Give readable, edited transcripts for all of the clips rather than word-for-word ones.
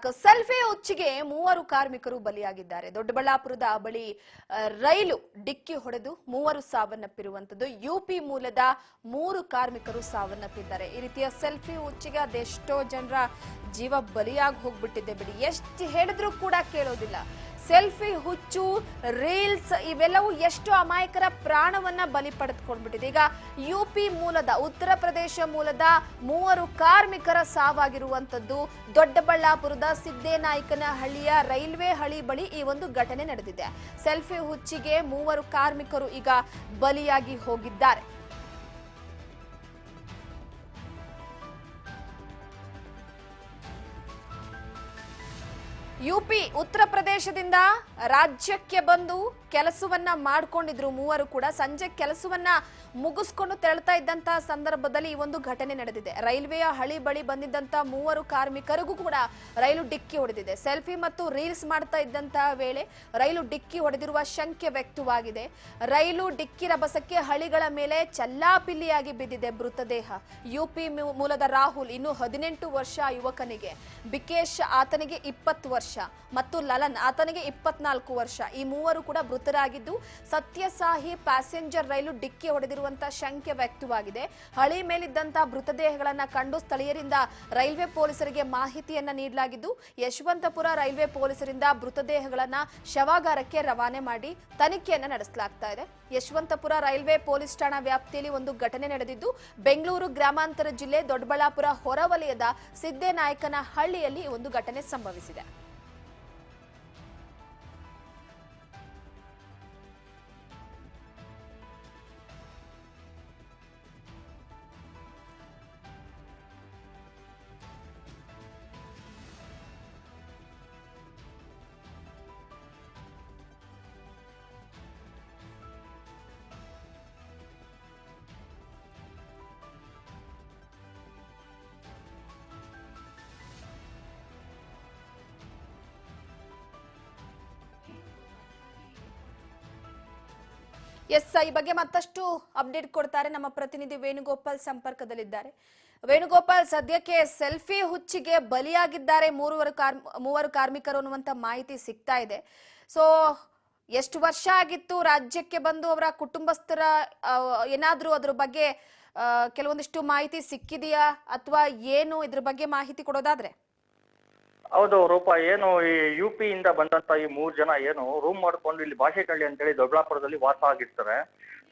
Selfie ಹುಚ್ಚಿಗೆ 3 ಕಾರ್ಮಿಕರು ಬಲಿಯಾಗಿದ್ದಾರೆ. ದೊಡ್ಡಬಳ್ಳಾಪುರದ ಬಳಿ ರೈಲು ಡಿಕ್ಕಿ ಹೊಡೆದು 3 ಸಾವನ್ನಪ್ಪಿರುವಂತದ್ದು. ಯುಪಿ ಮೂಲದ 3 ಕಾರ್ಮಿಕರು ಸಾವನ್ನಪ್ಪಿದ್ದಾರೆ. ಈ ರೀತಿಯ ಸೆಲ್ಫಿ ಹುಚ್ಚಿಗೆ ಅದೆಷ್ಟೋ ಜನರ ಜೀವ ಬಲಿಯಾಗಿ ಹೋಗ್ಬಿಟ್ಟಿದೆ ಬಿಡಿ. ಎಷ್ಟು ಹೇಳಿದ್ರೂ ಕೂಡ ಕೇಳೋದಿಲ್ಲ. ಸೆಲ್ಫಿ ಹುಚ್ಚು, ರೀಲ್ಸ್ ಇವೆಲ್ಲವೂ ಎಷ್ಟು ಅಮಾಯಕರ ಪ್ರಾಣವನ್ನ ಬಲಿ ಪಡೆದುಕೊಂಡ್ಬಿಟ್ಟಿದೆ. ಈಗ ಯುಪಿ ಮೂಲದ, ಉತ್ತರ ಪ್ರದೇಶ ಮೂಲದ 3 ಕಾರ್ಮಿಕರ ಸಾವಾಗಿರುವಂತದ್ದು ದೊಡ್ಡಬಳ್ಳಾಪುರದ ಸಿದ್ದೇನಾಯಕನಹಳ್ಳಿಯ ರೈಲ್ವೆ ಹಳಿ ಬಳಿ ಈ ಒಂದು ಘಟನೆ ನಡೆದಿದೆ. ಸೆಲ್ಫಿ ಹುಚ್ಚಿಗೆ 3 ಕಾರ್ಮಿಕರು ಈಗ ಬಲಿಯಾಗಿ ಹೋಗಿದ್ದಾರೆ. ಯುಪಿ ಉತ್ತರ ಪ್ರದೇಶದಿಂದ ರಾಜ್ಯಕ್ಕೆ ಬಂದು ಕೆಲಸವನ್ನ ಮಾಡಿಕೊಂಡಿದ್ರು 3 ಕೂಡ. ಸಂಜೆ ಕೆಲಸವನ್ನ ಮುಗಿಸ್ಕೊಂಡು ತೆರಳ್ತಾ ಇದ್ದಂತ ಸಂದರ್ಭದಲ್ಲಿ ಈ ಒಂದು ಘಟನೆ ನಡೆದಿದೆ. ರೈಲ್ವೆಯ ಹಳಿ ಬಳಿ ಬಂದಿದ್ದಂತ 3 ಕಾರ್ಮಿಕರಿಗೂ ಕೂಡ ರೈಲು ಡಿಕ್ಕಿ ಹೊಡೆದಿದೆ. ಸೆಲ್ಫಿ ಮತ್ತು ರೀಲ್ಸ್ ಮಾಡ್ತಾ ಇದ್ದಂತಹ ವೇಳೆ ರೈಲು ಡಿಕ್ಕಿ ಹೊಡೆದಿರುವ ಶಂಕೆ ವ್ಯಕ್ತವಾಗಿದೆ. ರೈಲು ಡಿಕ್ಕಿ ರಭಸಕ್ಕೆ ಹಳಿಗಳ ಮೇಲೆ ಚಲ್ಲಾಪಿಲ್ಲಿಯಾಗಿ ಬಿದ್ದಿದೆ ಮೃತದೇಹ. ಯುಪಿ ಮೂಲದ ರಾಹುಲ್ ಇನ್ನು 18 ವರ್ಷ ಯುವಕನಿಗೆ, ಬಿಕೇಶ್ ಆತನಿಗೆ 20 ವರ್ಷ ಮತ್ತು ಲಲನ್ ಆತನಿಗೆ 24 ವರ್ಷ. ಈ 3 ಕೂಡ ಮೃತರಾಗಿದ್ದು ಸತ್ಯಸಾಹಿ ಪ್ಯಾಸೆಂಜರ್ ರೈಲು ಡಿಕ್ಕಿ ಹೊಡೆದಿರುವಂತಹ ಶಂಕೆ ವ್ಯಕ್ತವಾಗಿದೆ. ಹಳಿ ಮೇಲಿದ್ದಂತಹ ಮೃತದೇಹಗಳನ್ನ ಕಂಡು ಸ್ಥಳೀಯರಿಂದ ರೈಲ್ವೆ ಪೊಲೀಸರಿಗೆ ಮಾಹಿತಿಯನ್ನ ನೀಡಲಾಗಿದ್ದು ಯಶವಂತಪುರ ರೈಲ್ವೆ ಪೊಲೀಸರಿಂದ ಮೃತದೇಹಗಳನ್ನ ಶವಾಗಾರಕ್ಕೆ ರವಾನೆ ಮಾಡಿ ತನಿಖೆಯನ್ನ ನಡೆಸಲಾಗ್ತಾ ಇದೆ. ಯಶವಂತಪುರ ರೈಲ್ವೆ ಪೊಲೀಸ್ ಠಾಣಾ ವ್ಯಾಪ್ತಿಯಲ್ಲಿ ಒಂದು ಘಟನೆ ನಡೆದಿದ್ದು ಬೆಂಗಳೂರು ಗ್ರಾಮಾಂತರ ಜಿಲ್ಲೆ ದೊಡ್ಡಬಳ್ಳಾಪುರ ಹೊರವಲಯದ ಸಿದ್ದೇನಾಯಕನಹಳ್ಳಿಯಲ್ಲಿ ಒಂದು ಘಟನೆ ಸಂಭವಿಸಿದೆ. ಎಸ್, ಈ ಬಗ್ಗೆ ಮತ್ತಷ್ಟು ಅಪ್ಡೇಟ್ ಕೊಡ್ತಾರೆ ನಮ್ಮ ಪ್ರತಿನಿಧಿ ವೇಣುಗೋಪಾಲ್ ಸಂಪರ್ಕದಲ್ಲಿದ್ದಾರೆ. ವೇಣುಗೋಪಾಲ್, ಸದ್ಯಕ್ಕೆ ಸೆಲ್ಫಿ ಹುಚ್ಚಿಗೆ ಬಲಿಯಾಗಿದ್ದಾರೆ 3 ಕಾರ್ಮಿಕರು ಅನ್ನುವಂತ ಮಾಹಿತಿ ಸಿಗ್ತಾ ಇದೆ. ಸೊ ಎಷ್ಟು ವರ್ಷ ಆಗಿತ್ತು ರಾಜ್ಯಕ್ಕೆ ಬಂದು? ಅವರ ಕುಟುಂಬಸ್ಥರ ಏನಾದ್ರೂ ಅದ್ರ ಬಗ್ಗೆ ಕೆಲವೊಂದಿಷ್ಟು ಮಾಹಿತಿ ಸಿಕ್ಕಿದೆಯಾ ಅಥವಾ ಏನು? ಇದ್ರ ಬಗ್ಗೆ ಮಾಹಿತಿ ಕೊಡೋದಾದ್ರೆ. ಹೌದು ರೂಪಾ, ಏನು ಈ ಯುಪಿ ಇಂದ ಬಂದಂತ ಈ 3 ಜನ ಏನು ರೂಮ್ ಮಾಡ್ಕೊಂಡು ಇಲ್ಲಿ ಭಾಷೆಕಳ್ಳಿ ಅಂತೇಳಿ ದೊಡ್ಡಬಳ್ಳಾಪುರದಲ್ಲಿ ವಾಸ ಆಗಿರ್ತಾರೆ.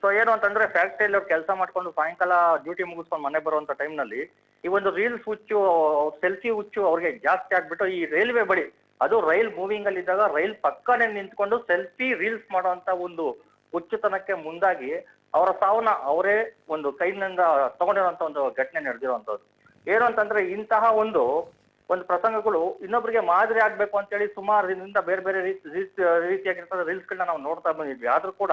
ಸೊ ಏನು ಅಂತಂದ್ರೆ ಫ್ಯಾಕ್ಟ್ರಿಯಲ್ಲಿ ಅವ್ರು ಕೆಲಸ ಮಾಡ್ಕೊಂಡು ಸಾಯಂಕಾಲ ಡ್ಯೂಟಿ ಮುಗಿಸ್ಕೊಂಡು ಮನೆ ಬರುವಂತ ಟೈಮ್ನಲ್ಲಿ ಈ ಒಂದು ರೀಲ್ಸ್ ಹುಚ್ಚು, ಸೆಲ್ಫಿ ಹುಚ್ಚು ಅವ್ರಿಗೆ ಜಾಸ್ತಿ ಆಗ್ಬಿಟ್ಟು ಈ ರೈಲ್ವೆ ಬಳಿ, ಅದು ರೈಲ್ ಮೂವಿಂಗ್ ಅಲ್ಲಿ ಇದ್ದಾಗ ರೈಲ್ ಪಕ್ಕನೆ ನಿಂತ್ಕೊಂಡು ಸೆಲ್ಫಿ ರೀಲ್ಸ್ ಮಾಡುವಂತ ಒಂದು ಹುಚ್ಚುತನಕ್ಕೆ ಮುಂದಾಗಿ ಅವರ ಸಾವನ್ನ ಅವರೇ ಒಂದು ಕೈನಿಂದ ತಗೊಂಡಿರುವಂತ ಒಂದು ಘಟನೆ ನಡೆದಿರುವಂತದ್ದು. ಏನು ಅಂತಂದ್ರೆ ಇಂತಹ ಒಂದು ಪ್ರಸಂಗಗಳು ಇನ್ನೊಬ್ಬರಿಗೆ ಮಾದರಿ ಆಗ್ಬೇಕು ಅಂತೇಳಿ ಸುಮಾರು ದಿನದಿಂದ ಬೇರೆ ಬೇರೆ ರೀತಿಯಾಗಿರ್ತದ ರೀಲ್ಸ್ ಗಳನ್ನ ನಾವು ನೋಡ್ತಾ ಬಂದಿದ್ವಿ. ಆದ್ರೂ ಕೂಡ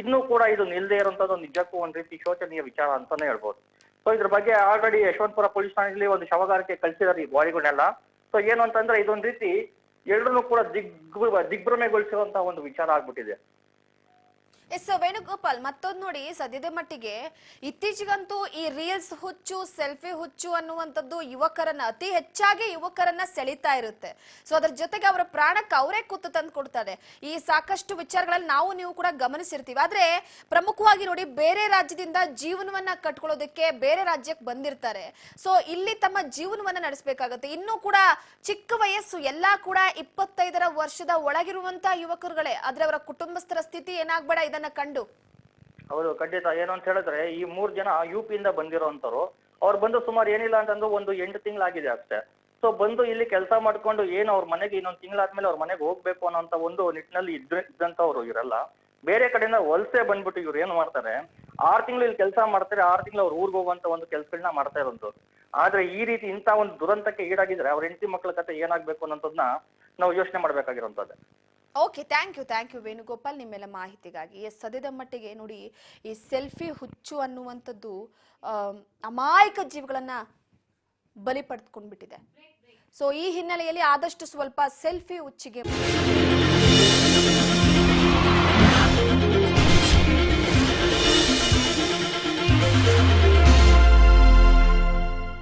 ಇನ್ನೂ ಕೂಡ ಇದು ನಿಲ್ಲದೆ ಇರುವಂತದ್ದು ನಿಜಕ್ಕೂ ಒಂದ್ ರೀತಿ ಶೋಚನೀಯ ವಿಚಾರ ಅಂತಾನೆ ಹೇಳ್ಬೋದು. ಸೊ ಇದ್ರ ಬಗ್ಗೆ ಆಲ್ರೆಡಿ ಯಶವಂತಪುರ ಪೊಲೀಸ್ ಠಾಣೆಯಲ್ಲಿ ಒಂದು ಶವಗಾರಕ್ಕೆ ಕಳಿಸಿದಾರೆ ಈ ಬಾಡಿಗಳನ್ನೆಲ್ಲ. ಸೊ ಏನು ಅಂತಂದ್ರೆ ಇದೊಂದ್ ರೀತಿ ಎಲ್ಲರನ್ನೂ ಕೂಡ ದಿಗ್ಭ್ರಮೆಗೊಳಿಸುವಂತ ಒಂದು ವಿಚಾರ ಆಗ್ಬಿಟ್ಟಿದೆ. ಎಸ್ ವೇಣುಗೋಪಾಲ್, ಮತ್ತೊಂದು ನೋಡಿ, ಸದ್ಯದ ಮಟ್ಟಿಗೆ ಇತ್ತೀಚೆಗಂತೂ ಈ ರೀಲ್ಸ್ ಹುಚ್ಚು, ಸೆಲ್ಫಿ ಹುಚ್ಚು ಅನ್ನುವಂಥದ್ದು ಯುವಕರನ್ನ, ಅತಿ ಹೆಚ್ಚಾಗಿ ಯುವಕರನ್ನ ಸೆಳೀತಾ ಇರುತ್ತೆ. ಸೊ ಅದ್ರ ಜೊತೆಗೆ ಅವರ ಪ್ರಾಣಕ್ಕೆ ಅವರೇ ಕುತ್ತು ತಂದು ಕೊಡ್ತಾರೆ. ಈ ಸಾಕಷ್ಟು ವಿಚಾರಗಳಲ್ಲಿ ನೀವು ಕೂಡ ಗಮನಿಸಿರ್ತೀವಿ. ಆದ್ರೆ ಪ್ರಮುಖವಾಗಿ ನೋಡಿ, ಬೇರೆ ರಾಜ್ಯದಿಂದ ಜೀವನವನ್ನ ಕಟ್ಕೊಳ್ಳೋದಕ್ಕೆ ಬೇರೆ ರಾಜ್ಯಕ್ಕೆ ಬಂದಿರ್ತಾರೆ. ಸೊ ಇಲ್ಲಿ ತಮ್ಮ ಜೀವನವನ್ನ ನಡೆಸಬೇಕಾಗತ್ತೆ. ಇನ್ನೂ ಕೂಡ ಚಿಕ್ಕ ವಯಸ್ಸು, ಎಲ್ಲಾ ಕೂಡ 25 ವರ್ಷದ ಒಳಗಿರುವಂತ ಯುವಕರುಗಳೇ. ಆದ್ರೆ ಅವರ ಕುಟುಂಬಸ್ಥರ ಸ್ಥಿತಿ ಏನಾಗ್ಬೇಡ ಇದನ್ನ ಕಂಡು. ಹೌದು, ಖಂಡಿತ. ಏನು ಅಂತ ಹೇಳಿದ್ರೆ ಈ 3 ಜನ ಯುಪಿ ಇಂದ ಬಂದಿರೋಂಥವ್ರು. ಅವ್ರು ಬಂದು ಸುಮಾರು ಏನಿಲ್ಲ ಅಂತಂದ್ರೆ ಒಂದು 8 ತಿಂಗಳಾಗಿದೆ ಅಷ್ಟೇ. ಸೊ ಬಂದು ಇಲ್ಲಿ ಕೆಲಸ ಮಾಡ್ಕೊಂಡು ಏನು ಅವ್ರ ಮನೆಗೆ ಇನ್ನೊಂದು ತಿಂಗಳಾದ್ಮೇಲೆ ಅವ್ರ ಮನೆಗೆ ಹೋಗ್ಬೇಕು ಅನ್ನೋಂತ ಒಂದು ನಿಟ್ಟಿನಲ್ಲಿ ಇದ್ದಂತವ್ರು ಇವರೆಲ್ಲ. ಬೇರೆ ಕಡೆಯಿಂದ ವಲಸೆ ಬಂದ್ಬಿಟ್ಟು ಇವ್ರು ಏನ್ ಮಾಡ್ತಾರೆ, 6 ತಿಂಗಳು ಇಲ್ಲಿ ಕೆಲಸ ಮಾಡ್ತಾರೆ, 6 ತಿಂಗಳು ಅವ್ರ ಊರಿಗೆ ಹೋಗುವಂತ ಒಂದು ಕೆಲಸಗಳನ್ನ ಮಾಡ್ತಾ ಇರೋದು. ಆದ್ರೆ ಈ ರೀತಿ ಇಂಥ ಒಂದು ದುರಂತಕ್ಕೆ ಈಡಾಗಿದ್ರೆ ಅವ್ರ ಹೆಂಡತಿ ಮಕ್ಕಳ ಕತೆ ಏನಾಗ್ಬೇಕು ಅನ್ನೋದನ್ನ ನಾವು ಯೋಚನೆ ಮಾಡ್ಬೇಕಾಗಿರೋಂಥದ್ದು. ಓಕೆ, ಥ್ಯಾಂಕ್ ಯು ವೇಣುಗೋಪಾಲ್ ನಿಮ್ಮೆಲ್ಲ ಮಾಹಿತಿಗಾಗಿ. ಸದ್ಯದ ಮಟ್ಟಿಗೆ ನೋಡಿ, ಈ ಸೆಲ್ಫಿ ಹುಚ್ಚು ಅನ್ನುವಂಥದ್ದು ಅಮಾಯಕ ಜೀವಗಳನ್ನ ಬಲಿ ಪಡೆದುಕೊಂಡ್ಬಿಟ್ಟಿದೆ. ಸೊ ಈ ಹಿನ್ನೆಲೆಯಲ್ಲಿ ಆದಷ್ಟು ಸ್ವಲ್ಪ ಸೆಲ್ಫಿ ಹುಚ್ಚಿಗೆ